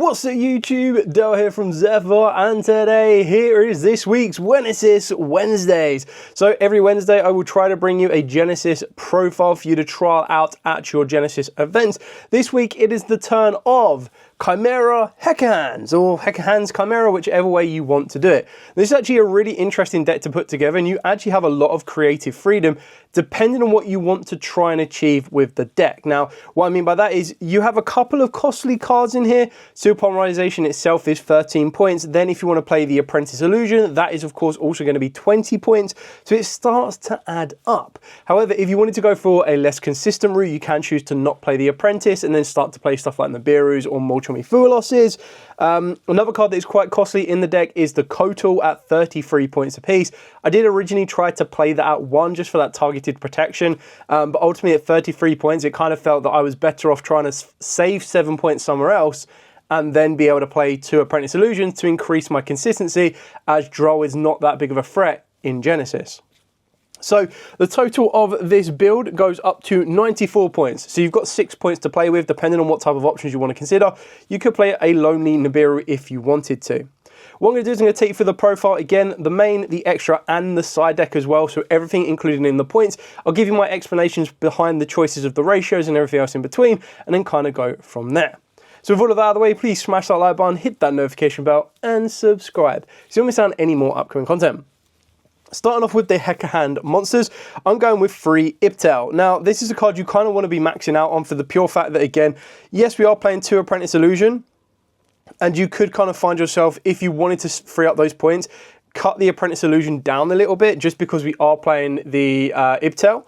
What's up YouTube, Dale here from Zephyr, and today here is this week's Genesys Wednesdays. So every Wednesday I will try to bring you a Genesys profile for you to trial out at your Genesys events. This week it is the turn of Chimera Hecahand, or Hecahand's Chimera, whichever way you want to do it. This is actually a really interesting deck to put together, and you actually have a lot of creative freedom depending on what you want to try and achieve with the deck. Now, what I mean by that is you have a couple of costly cards in here. Superpolymerization itself is 13 points. Then if you want to play the Apprentice Illusion, that is of course also going to be 20 points. So it starts to add up. However, if you wanted to go for a less consistent route, you can choose to not play the Apprentice and then start to play stuff like Nibiru's or Molchami Fuolos's. Another card that is quite costly in the deck is the Kotal at 33 points apiece. I did originally try to play that at 1 just for that targeted protection, but ultimately at 33 points, it kind of felt that I was better off trying to save 7 points somewhere else and then be able to play 2 Apprentice Illusions to increase my consistency, as Droll is not that big of a threat in Genesys. So the total of this build goes up to 94 points. So you've got 6 points to play with, depending on what type of options you want to consider. You could play a lonely Nibiru if you wanted to. What I'm going to do is I'm going to take you through the profile again, the main, the extra, and the side deck as well. So everything included in the points. I'll give you my explanations behind the choices of the ratios and everything else in between, and then kind of go from there. So with all of that out of the way, please smash that like button, hit that notification bell, and subscribe so you don't miss out on any more upcoming content. Starting off with the Hecahand monsters, I'm going with 3 Ibtel. Now, this is a card you kind of want to be maxing out on for the pure fact that, again, yes, we are playing 2 Apprentice Illusion, and you could kind of find yourself, if you wanted to free up those points, cut the Apprentice Illusion down a little bit just because we are playing the Ibtel,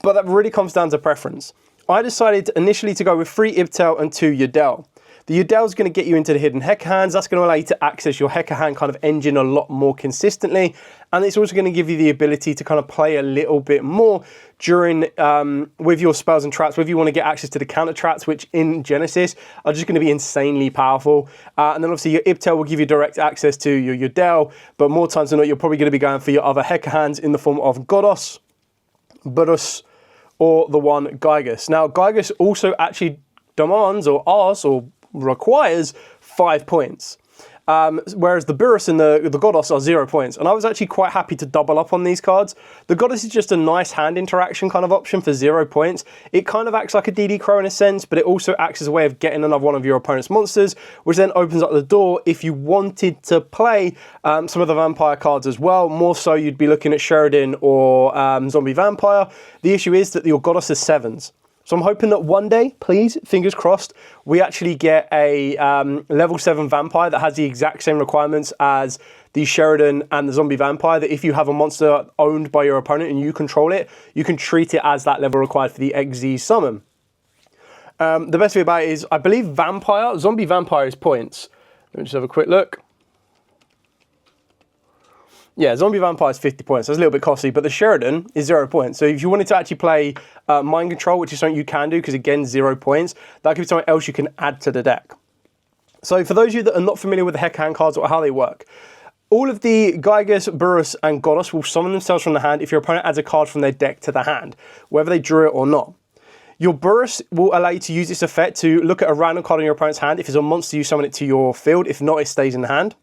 but that really comes down to preference. I decided initially to go with 3 Ibtel and 2 Yugioh. The Yugioh is going to get you into the hidden Hecahands. That's going to allow you to access your Hecahand kind of engine a lot more consistently. And it's also going to give you the ability to kind of play a little bit more during with your spells and traps, whether you want to get access to the counter traps, which in Genesys are just going to be insanely powerful. And then obviously your Ibtel will give you direct access to your Yugioh, but more times than not, you're probably going to be going for your other Hecahands in the form of Godos, Burus, or the one Gygus. Now, Gygus also actually demands or asks or requires 5 points, whereas the Burus and the Godos are 0 points, and I was actually quite happy to double up on these cards. The Godos is just a nice hand interaction kind of option for 0 points. It kind of acts like a DD Crow in a sense, but it also acts as a way of getting another one of your opponent's monsters, which then opens up the door if you wanted to play some of the vampire cards as well. More so you'd be looking at Sheridan or Zombie Vampire. The issue is that your Godos is 7s. So I'm hoping that one day, please, fingers crossed, we actually get a level 7 vampire that has the exact same requirements as the Sheridan and the Zombie Vampire, that if you have a monster owned by your opponent and you control it, you can treat it as that level required for the XZ summon. The best thing about it is, I believe Zombie Vampire is points. Let me just have a quick look. Yeah, Zombie Vampire is 50 points. That's a little bit costly, but the Sheridan is 0 points. So if you wanted to actually play Mind Control, which is something you can do, because again, 0 points, that could be something else you can add to the deck. So for those of you that are not familiar with the Hecahand cards or how they work, all of the Gygus, Burus, and Godos will summon themselves from the hand if your opponent adds a card from their deck to the hand, whether they drew it or not. Your Burus will allow you to use this effect to look at a random card in your opponent's hand. If it's a monster, you summon it to your field. If not, it stays in the hand.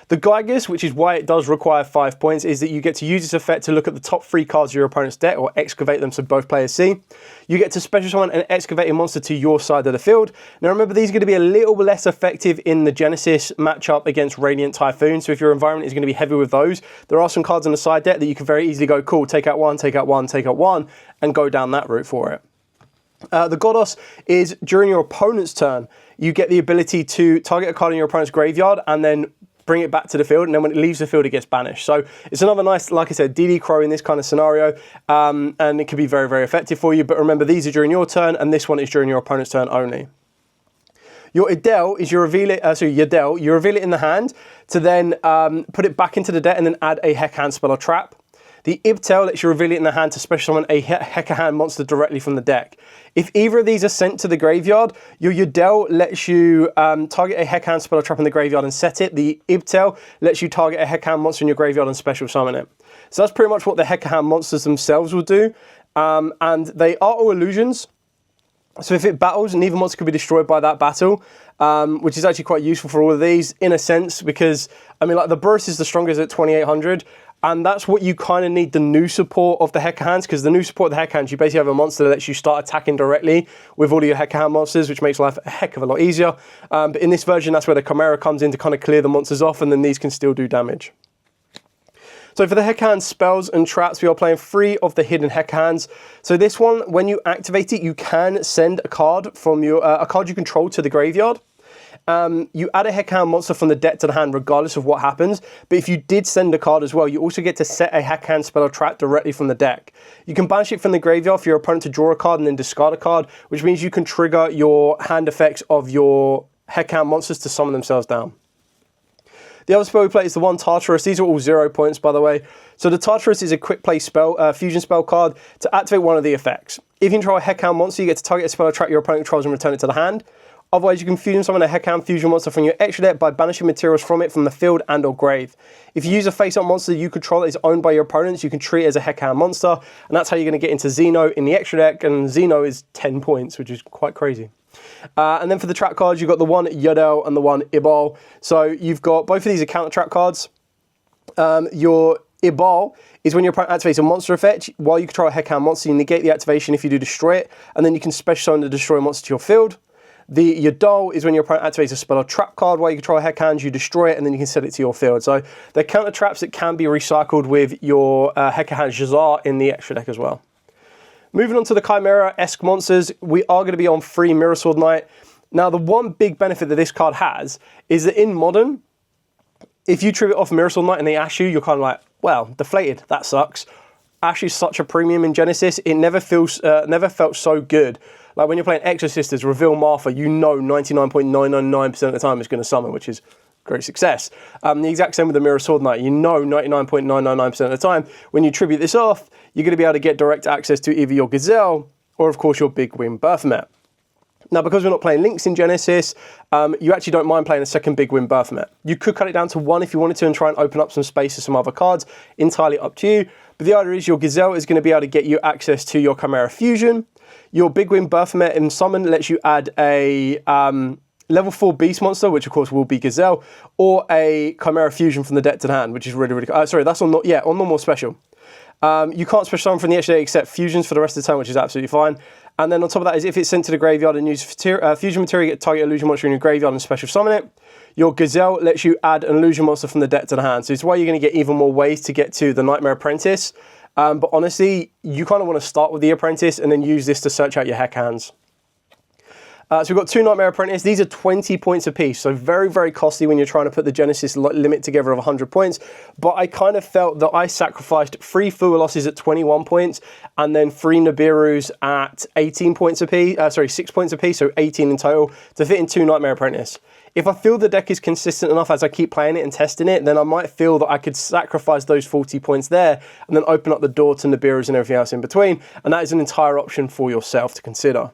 The Gygus, which is why it does require 5 points, is that you get to use this effect to look at the top 3 cards of your opponent's deck, or excavate them so both players see. You get to special summon an excavating monster to your side of the field. Now remember, these are going to be a little less effective in the Genesys matchup against Radiant Typhoon, so if your environment is going to be heavy with those, there are some cards on the side deck that you can very easily go, cool, take out 1, take out 1, take out 1, and go down that route for it. The Godos is, during your opponent's turn, you get the ability to target a card in your opponent's graveyard and then bring it back to the field, and then when it leaves the field, it gets banished. So it's another nice, like I said, DD Crow in this kind of scenario, and it can be very, very effective for you. But remember, these are during your turn, and this one is during your opponent's turn only. Your Yugioh is you reveal it in the hand to then put it back into the deck and then add a Hecahand spell or trap. The Ibtel lets you reveal it in the hand to special summon a Hecahand monster directly from the deck. If either of these are sent to the graveyard, your Yugioh lets you target a Hecahand spell or trap in the graveyard and set it. The Ibtel lets you target a Hecahand monster in your graveyard and special summon it. So that's pretty much what the Hecahand monsters themselves will do. And they are all illusions. So if it battles, neither monster could be destroyed by that battle, which is actually quite useful for all of these in a sense, because I mean, like the burst is the strongest at 2800, and that's what you kind of need the new support of the Hecahands, because the new support of the Hecahands, you basically have a monster that lets you start attacking directly with all of your Hecahand monsters, which makes life a heck of a lot easier. But in this version, that's where the Chimera comes in to kind of clear the monsters off, and then these can still do damage. So for the Hecahand spells and traps, we are playing 3 of the hidden Hecahands. So this one, when you activate it, you can send a card from your a card you control to the graveyard. You add a Hecahand monster from the deck to the hand regardless of what happens, but if you did send a card as well, you also get to set a Hecahand spell or trap directly from the deck. You can banish it from the graveyard for your opponent to draw a card and then discard a card, which means you can trigger your hand effects of your Hecahand monsters to summon themselves down. The other spell we play is the one Tartarus. These are all 0 points, by the way. So the Tartarus is a quick play spell, fusion spell card to activate one of the effects. If you control a Hecahand monster, you get to target a spell or trap your opponent controls and return it to the hand. Otherwise, you can fusion summon a Hecahand fusion monster from your extra deck by banishing materials from it from the field and or grave. If you use a face-up monster you control that is owned by your opponents, you can treat it as a Hecahand monster, and that's how you're going to get into Xeno in the extra deck, and Xeno is 10 points, which is quite crazy. And then for the trap cards, you've got the one Yugioh and the one Ibal. So you've got both of these are counter trap cards. Your Ibal is when your opponent activates a monster effect. While you control a Hecahand monster, you negate the activation if you do destroy it, and then you can special summon the destroy monster to your field. The Yugioh is when your opponent activates a spell or trap card. While you control a Hecahand, you destroy it, and then you can set it to your field. So they're counter traps that can be recycled with your Hecahand Jazar in the extra deck as well. Moving on to the Chimera-esque monsters, we are going to be on 3 Mirror Sword Knight. Now, the one big benefit that this card has is that in Modern, if you trip it off Mirror Sword Knight and they Ash you, you're kind of like, well, deflated, that sucks. Ash is such a premium in Genesis, it never felt so good. Like when you're playing Exorcisters, Reveal Martha, you know 99.999% of the time it's going to summon, which is great success. The exact same with the Mirror Sword Knight. You know 99.999% of the time when you tribute this off, you're going to be able to get direct access to either your Gazelle or, of course, your Big Wing Baphomet. Now, because we're not playing Links in Genesis, you actually don't mind playing a second Big Wing Baphomet. You could cut it down to 1 if you wanted to and try and open up some space to some other cards. Entirely up to you. But the idea is your Gazelle is going to be able to get you access to your Chimera Fusion. Your Big Wing Baphomet in Summon lets you add a level 4 beast monster, which of course will be Gazelle, or a Chimera Fusion from the deck to the hand, which is really, really cool. Sorry, that's on normal special. You can't special summon from the extra deck except fusions for the rest of the time, which is absolutely fine. And then on top of that is if it's sent to the graveyard and use fusion material, you get target illusion monster in your graveyard and special summon it. Your Gazelle lets you add an illusion monster from the deck to the hand. So it's why you're going to get even more ways to get to the Nightmare Apprentice. But honestly, you kind of want to start with the Apprentice and then use this to search out your Hecahands. So we've got 2 Nightmare Apprentice. These are 20 points apiece, so very, very costly when you're trying to put the Genesis limit together of 100 points. But I kind of felt that I sacrificed 3 Fuwalos at 21 points and then 3 Nibiru's at 18 points apiece, 6 points apiece, so 18 in total, to fit in 2 Nightmare Apprentice. If I feel the deck is consistent enough as I keep playing it and testing it, then I might feel that I could sacrifice those 40 points there and then open up the door to Nibiru's and everything else in between. And that is an entire option for yourself to consider.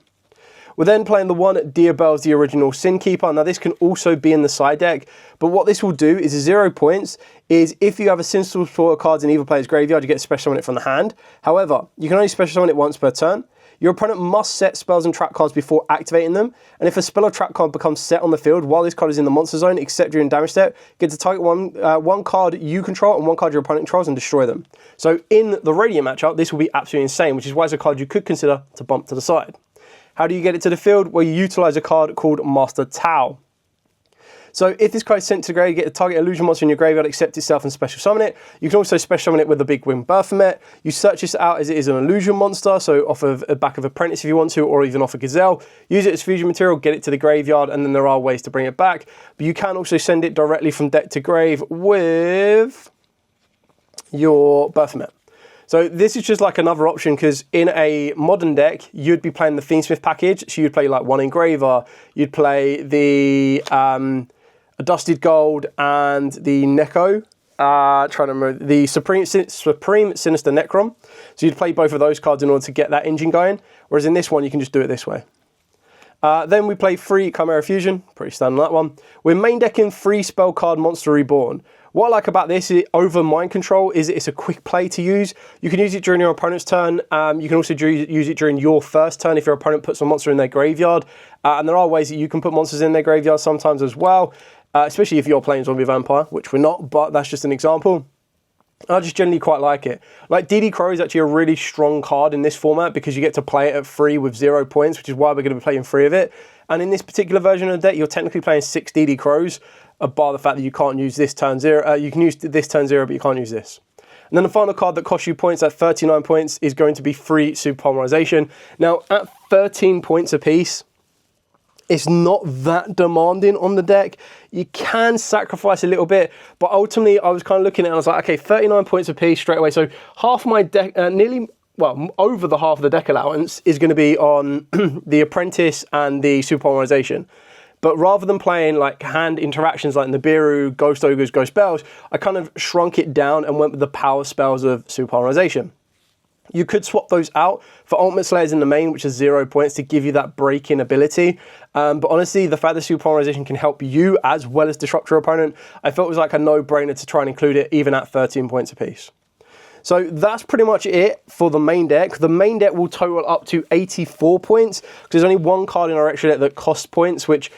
We're then playing the one Diabel's the original Sin Keeper. Now this can also be in the side deck, but what this will do is 0 points is if you have a Sin Supporter cards in either player's graveyard, you get to special summon it from the hand. However, you can only special summon it once per turn. Your opponent must set spells and trap cards before activating them, and if a spell or trap card becomes set on the field while this card is in the monster zone, except during damage step, get to target one card you control and one card your opponent controls and destroy them. So in the Radiant matchup, this will be absolutely insane, which is why it's a card you could consider to bump to the side. How do you get it to the field? Well, you utilize a card called Master Tau. So if this card is sent to the grave, you get to target illusion monster in your graveyard, accept itself and special summon it. You can also special summon it with the Big Wing Baphomet. You search this out as it is an illusion monster, so off of a back of Apprentice if you want to, or even off a Gazelle. Use it as fusion material, get it to the graveyard, and then there are ways to bring it back. But you can also send it directly from deck to grave with your Baphomet. So this is just like another option, because in a modern deck, you'd be playing the Fiendsmith package. So you'd play like one Engraver, you'd play the Dusted Gold and the Neko. Trying to remember the Supreme Sinister Necron. So you'd play both of those cards in order to get that engine going. Whereas in this one, you can just do it this way. Then we play 3 Chimera Fusion, pretty standard that one. We're main decking 3 spell card Monster Reborn. What I like about this over Mind Control is it's a quick play to use. You can use it during your opponent's turn. You can also use it during your first turn if your opponent puts a monster in their graveyard. And there are ways that you can put monsters in their graveyard sometimes as well, especially if you're playing Zombie Vampire, which we're not, but that's just an example. I just generally quite like it. Like, DD Crow is actually a really strong card in this format because you get to play it at 3 with 0 points, which is why we're going to be playing 3 of it. And in this particular version of the deck, you're technically playing 6 DD Crows, bar the fact that you can't use this turn 0. You can use this turn 0, but you can't use this. And then the final card that costs you points at 39 points is going to be 3 Super Polymerization. Now, at 13 points apiece, it's not that demanding on the deck. You can sacrifice a little bit, but ultimately I was kind of looking at it and I was like, okay, 39 points apiece straight away. So half my deck, over the half of the deck allowance is going to be on the Apprentice and the Super Polymerization. But rather than playing like hand interactions like Nibiru, Ghost Ogres, Ghost Bells, I kind of shrunk it down and went with the power spells of Super Polymerization. You could swap those out for Ultimate Slayers in the main, which is 0 points to give you that break-in ability. But honestly, the fact that Super Polymerization can help you as well as disrupt your opponent, I felt it was like a no-brainer to try and include it even at 13 points apiece. So that's pretty much it for the main deck. The main deck will total up to 84 points, because there's only one card in our extra deck that costs points, which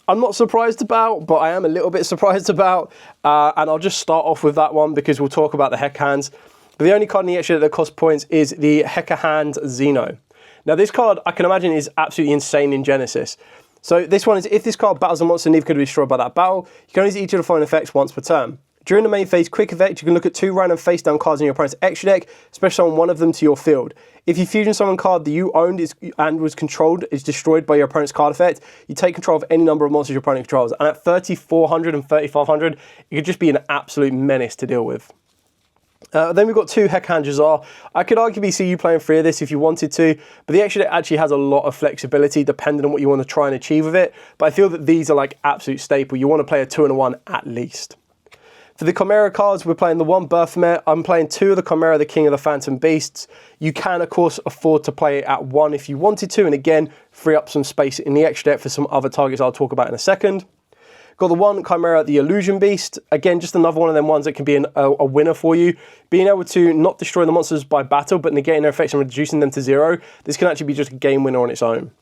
I'm not surprised about, but I am a little bit surprised about. And I'll just start off with that one because we'll talk about the Hecahands. But the only card in the extra deck that costs points is the Hecahand Xeno. Now this card, I can imagine, is absolutely insane in Genesys. So this one is, if this card battles a monster, neither could be destroyed by that battle, you can only use each of the following effects once per turn. During the main phase quick effect, you can look at 2 random face-down cards in your opponent's extra deck, special summon one of them to your field. If your fusion summon card that you owned and was controlled is destroyed by your opponent's card effect, you take control of any number of monsters your opponent controls. And at 3,400 and 3,500, it could just be an absolute menace to deal with. Then we've got 2 Hecahand Jazar. I could arguably see you playing 3 of this if you wanted to, but the extra deck actually has a lot of flexibility depending on what you want to try and achieve with it. But I feel that these are like absolute staple. You want to play a 2 and a 1 at least. For the Chimera cards, we're playing the 1 Baphomet. I'm playing 2 of the Chimera, the King of the Phantom Beasts. You can, of course, afford to play it at 1 if you wanted to, and again, free up some space in the extra deck for some other targets I'll talk about in a second. Got the 1 Chimera, the Illusion Beast. Again, just another one of them ones that can be a winner for you. Being able to not destroy the monsters by battle, but negating their effects and reducing them to 0. This can actually be just a game winner on its own.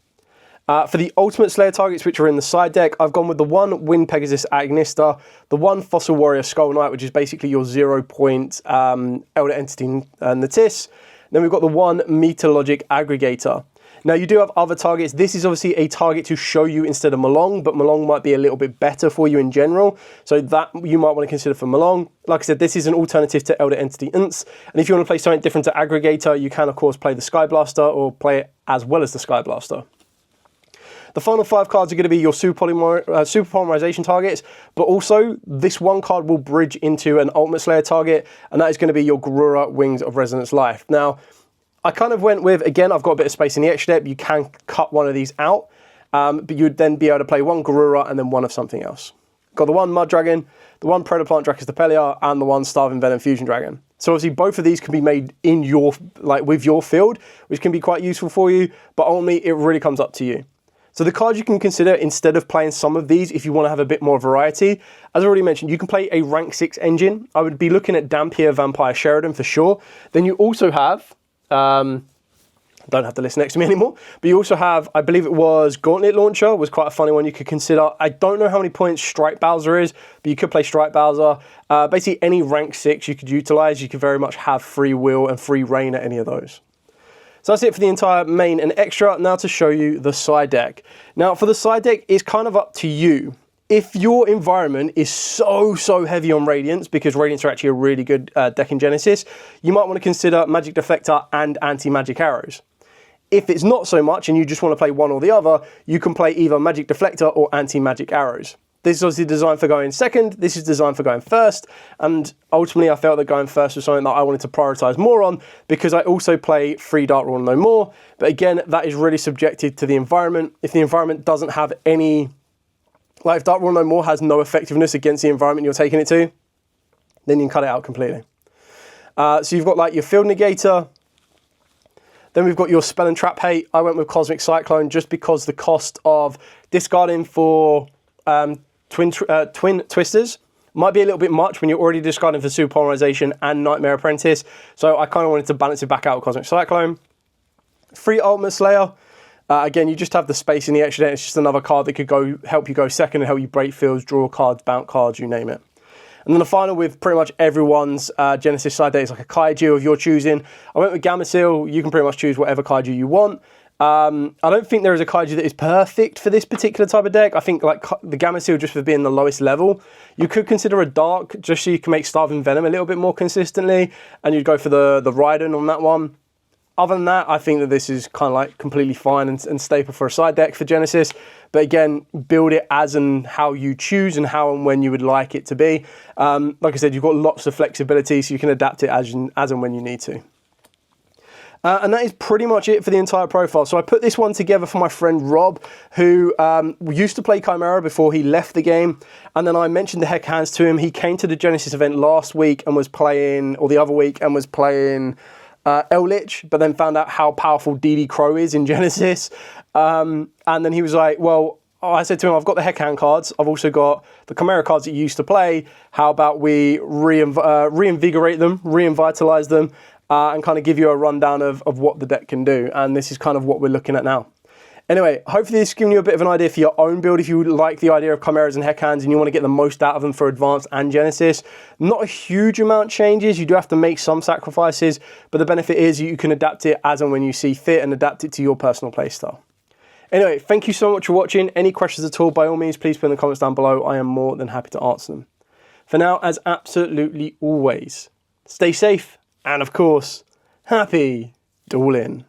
For the Ultimate Slayer targets, which are in the side deck, I've gone with the 1 Wind Pegasus Agnista, the 1 Fossil Warrior Skull Knight, which is basically your 0 point Elder Entity Natis. Then we've got the 1 Metalogic Aggregator. Now, you do have other targets. This is obviously a target to show you instead of Malong, but Malong might be a little bit better for you in general. So that you might want to consider for Malong. Like I said, this is an alternative to Elder Entity Ints. And if you want to play something different to Aggregator, you can, of course, play the Sky Blaster or play it as well as the Sky Blaster. The final 5 cards are going to be your Super Polymerization targets, but also this one card will bridge into an Ultimate Slayer target, and that is going to be your Garura Wings of Resonance Life. Now, I kind of went with, again, I've got a bit of space in the extra deck, but you can cut one of these out, but you'd then be able to play 1 Garura and then 1 of something else. Got the 1 Mud Dragon, the 1 Predaplant Dracostepelia, and the 1 Starving Venom Fusion Dragon. So obviously both of these can be made in your, with your field, which can be quite useful for you, but ultimately it really comes up to you. So the cards you can consider instead of playing some of these if you want to have a bit more variety, as I already mentioned, you can play a rank 6 engine. I would be looking at Dampier Vampire Sheridan for sure. Then you also have, don't have the list next to me anymore, but you also have, I believe it was Gauntlet Launcher, was quite a funny one you could consider. I don't know how many points Strike Bowser is, but you could play Strike Bowser. Basically any rank 6 you could utilize, you could very much have free will and free reign at any of those. So that's it for the entire main and extra. Now to show you the side deck. Now for the side deck, it's kind of up to you. If your environment is so heavy on Radiants, because Radiants are actually a really good deck in Genesys, you might want to consider Magic Deflector and Anti-Magic Arrows. If it's not so much and you just want to play one or the other, you can play either Magic Deflector or Anti-Magic Arrows. This is obviously designed for going second, this is designed for going first, and ultimately I felt that going first was something that I wanted to prioritize more on because I also play 3 Dark Rule No More, but again, that is really subjected to the environment. If the environment doesn't have any, like if Dark Rule No More has no effectiveness against the environment you're taking it to, then you can cut it out completely. So you've got like your Field Negator, Then we've got your Spell and Trap Hate. I went with Cosmic Cyclone just because the cost of discarding for Twin Twisters might be a little bit much when you're already discarding for Super Polarization and Nightmare Apprentice. So I kind of wanted to balance it back out with Cosmic Cyclone. 3 Ultimate Slayer. Again, you just have the space in the extra deck. It's just another card that could help you go second and help you break fields, draw cards, bounce cards, you name it. And then the final with pretty much everyone's Genesys side deck is like a Kaiju of your choosing. I went with Gamma Seal. You can pretty much choose whatever Kaiju you want. I don't think there is a Kaiju that is perfect for this particular type of deck. I think like the Gamma Seal just for being the lowest level. You could consider a Dark just so you can make Starving Venom a little bit more consistently. And you'd go for the Raiden on that one. Other than that, I think that this is kind of like completely fine and staple for a side deck for Genesys. But again, build it as and how you choose and how and when you would like it to be. Like I said, you've got lots of flexibility, so you can adapt it as and when you need to. And that is pretty much it for the entire profile. So I put this one together for my friend Rob, who used to play Chimera before he left the game. And then I mentioned the Hecahands to him. He came to the Genesys event last week and was playing, or the other week, and was playing Lich, but then found out how powerful DD Crow is in Genesys. And then he was like, well, I said to him, I've got the Hecahand cards. I've also got the Chimera cards that you used to play. How about we reinvigorate them, re-invitalize them, and kind of give you a rundown of what the deck can do. And this is kind of what we're looking at now. Anyway, hopefully this has given you a bit of an idea for your own build if you like the idea of Chimeras and Hecahands and you want to get the most out of them for Advanced and Genesys. Not a huge amount changes. You do have to make some sacrifices, but the benefit is you can adapt it as and when you see fit and adapt it to your personal playstyle. Anyway, thank you so much for watching. Any questions at all, by all means, please put in the comments down below. I am more than happy to answer them. For now, as absolutely always, stay safe and, of course, happy dueling.